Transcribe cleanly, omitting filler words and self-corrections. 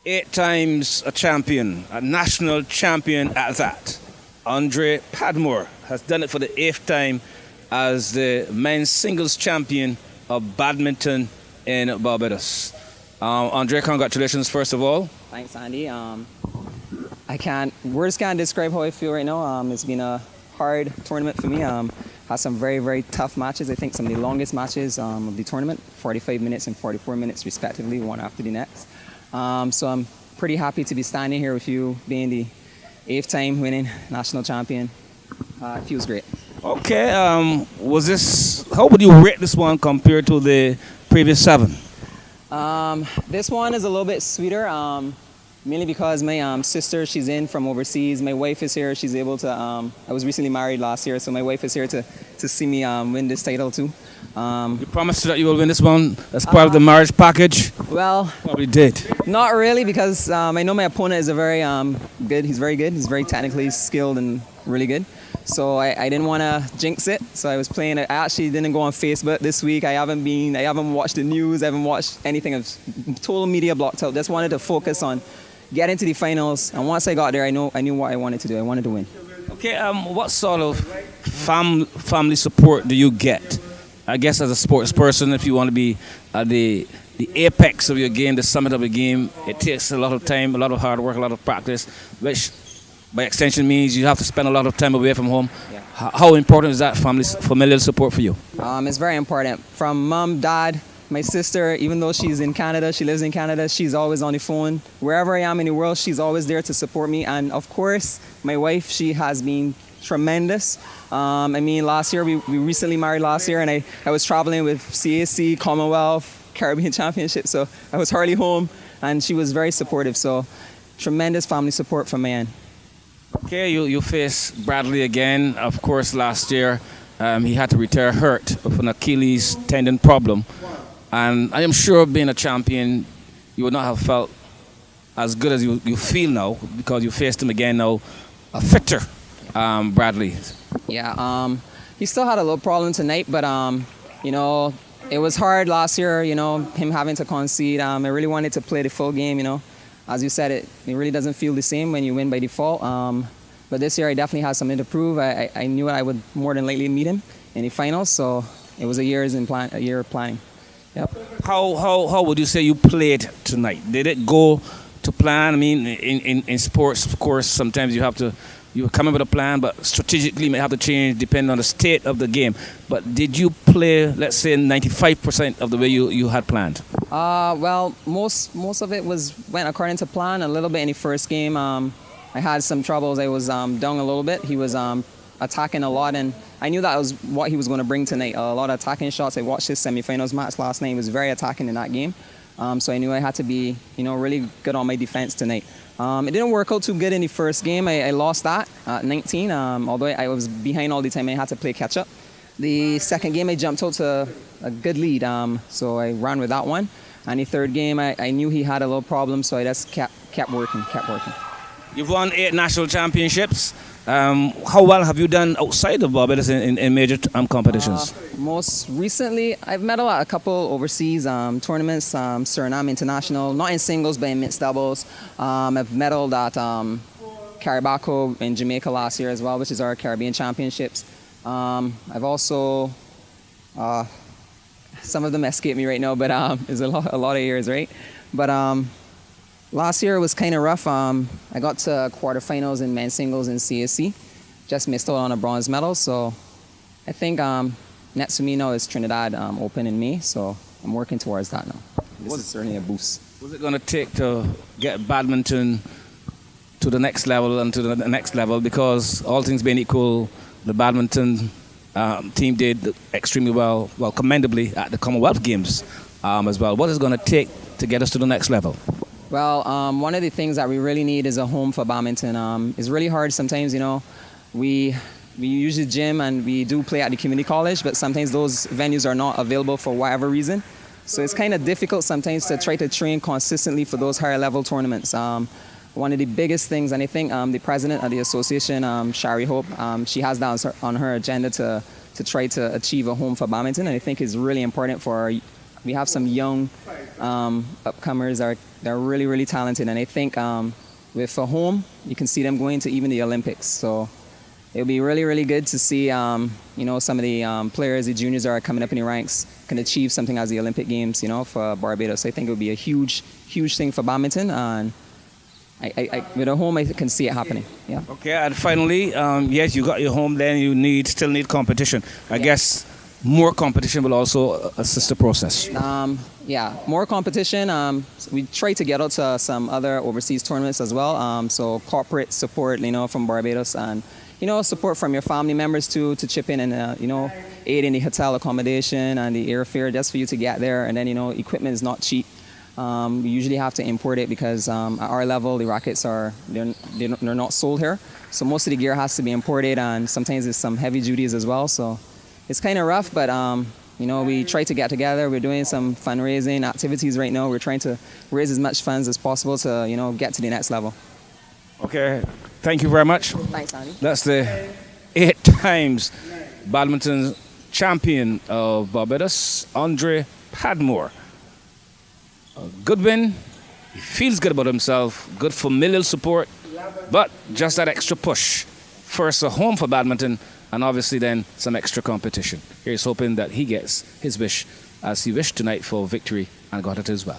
8 times a champion, a national champion at that. Andre Padmore has done it for the 8th time as the men's singles champion of badminton in Barbados. Andre, congratulations first of all. Thanks, Andy. Words can't describe how I feel right now. It's been a hard tournament for me. Had some very, very tough matches. I think some of the longest matches of the tournament, 45 minutes and 44 minutes respectively, one after the next. So I'm pretty happy to be standing here with you, being the 8th time winning national champion. It feels great. Okay, how would you rate this one compared to the previous 7? This one is a little bit sweeter, mainly because my sister, she's in from overseas. My wife is here. She's able to, I was recently married last year, so my wife is here to see me win this title too. You promised that you will win this one as part of the marriage package? Well, probably did. Not really, because I know my opponent is a very good. He's very good. He's very technically skilled and really good. So I didn't want to jinx it. So I was playing. I actually didn't go on Facebook this week. I haven't watched the news. I haven't watched anything. I was total media blocked out. Just wanted to focus on getting to the finals. And once I got there, I knew what I wanted to do. I wanted to win. Okay. What sort of family support do you get? I guess as a sports person, if you want to be at the apex of your game, the summit of your game, it takes a lot of time, a lot of hard work, a lot of practice, which by extension means you have to spend a lot of time away from home. Yeah. How important is that familial support for you? It's very important. From mom, dad, my sister, even though she's in Canada, she lives in Canada, she's always on the phone. Wherever I am in the world, she's always there to support me. And of course, my wife, she has been tremendous. Last year, we recently married last year, and I was traveling with CAC, Commonwealth, Caribbean Championship, so I was hardly home, and she was very supportive. So tremendous family support from my end. Okay, you face Bradley again. Of course, last year he had to retire hurt of an Achilles tendon problem. And I am sure being a champion, you would not have felt as good as you feel now, because you faced him again now, a fitter Bradley. Yeah, he still had a little problem tonight, but it was hard last year, him having to concede. I really wanted to play the full game, As you said, it really doesn't feel the same when you win by default. But this year I definitely had something to prove. I knew I would more than likely meet him in the finals, so it was a year of planning. Yep. How would you say you played tonight? Did it go to plan? I mean, in sports, of course, sometimes you come up with a plan, but strategically may have to change depending on the state of the game. But did you play, let's say, 95% of the way you had planned? Well, most of it went according to plan. A little bit in the first game, I had some troubles. I was down a little bit. He was attacking a lot, and I knew that was what he was going to bring tonight. A lot of attacking shots. I watched his semifinals match last night. He was very attacking in that game. So I knew I had to be, really good on my defense tonight. It didn't work out too good in the first game. I lost that at 19. Although I was behind all the time, I had to play catch up. The second game, I jumped out to a good lead, so I ran with that one. And the third game, I knew he had a little problem, so I just kept working. You've won 8 national championships. How well have you done outside of Barbados in major competitions? Most recently, I've medaled at a couple overseas tournaments, Suriname International, not in singles, but in mixed doubles. I've medaled at Caribaco in Jamaica last year as well, which is our Caribbean Championships. I've also, some of them escape me right now, but it's a lot of years, right? But last year it was kind of rough. I got to quarterfinals in men's singles in CAC. Just missed out on a bronze medal. So I think next for me now is Trinidad Open in May. So I'm working towards that now. This is certainly a boost. What's it going to take to get badminton to the next level and to the next level? Because all things being equal, the badminton team did extremely well, commendably at the Commonwealth Games as well. What is it going to take to get us to the next level? Well, one of the things that we really need is a home for badminton. It's really hard sometimes, we use the gym and we do play at the community college, but sometimes those venues are not available for whatever reason. So it's kind of difficult sometimes to try to train consistently for those higher level tournaments. One of the biggest things, and I think the president of the association, Shari Hope, she has that on her agenda to try to achieve a home for badminton, and I think it's really important for we have some young upcomers they're really, really talented. And I think with for home, you can see them going to even the Olympics. So it'll be really, really good to see, some of the players, the juniors that are coming up in the ranks can achieve something as the Olympic Games, for Barbados. I think it would be a huge, huge thing for badminton. And with a home, I can see it happening. Yeah. Okay, and finally, yes, you got your home, then you still need competition. I guess more competition will also assist the process. More competition. We try to get out to some other overseas tournaments as well. So corporate support, from Barbados, and support from your family members too, to chip in and aid in the hotel accommodation and the airfare just for you to get there. And then equipment is not cheap. We usually have to import it because at our level the rackets they're not sold here. So most of the gear has to be imported, and sometimes there's some heavy duties as well. So it's kind of rough, but we try to get together. We're doing some fundraising activities right now. We're trying to raise as much funds as possible to get to the next level. Okay, thank you very much. Thanks, Andy. That's the 8 times badminton champion of Barbados, Andre Padmore. A good win. He feels good about himself. Good familial support, but just that extra push. First, a home for badminton, and obviously then some extra competition. Here's hoping that he gets his wish as he wished tonight for victory and got it as well.